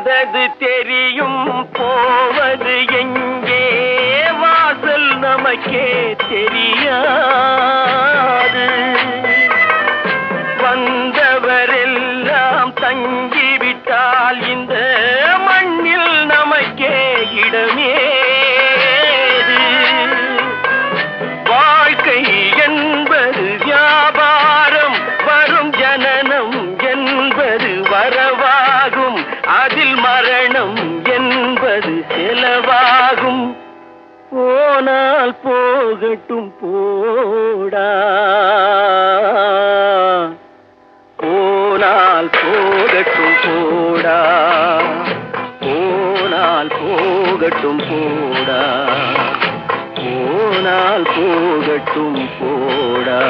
வந்தது தெரியும் போவது எங்கே வாசல் நமக்கே தெரியாது வந்தவரெல்லாம் தங்கிவிட்டால் இந்த மண்ணில் நமக்கே இடமேது வாழ்க்கை என்பது வியாபாரம் வரும் ஜனனம் என்பது வரவாகும் அதில் மரணம் என்பது செலவாகும் போனால் போகட்டும் போடா போனால் போகட்டும் போடா போனால் போகட்டும் போடா போனால் போகட்டும் போடா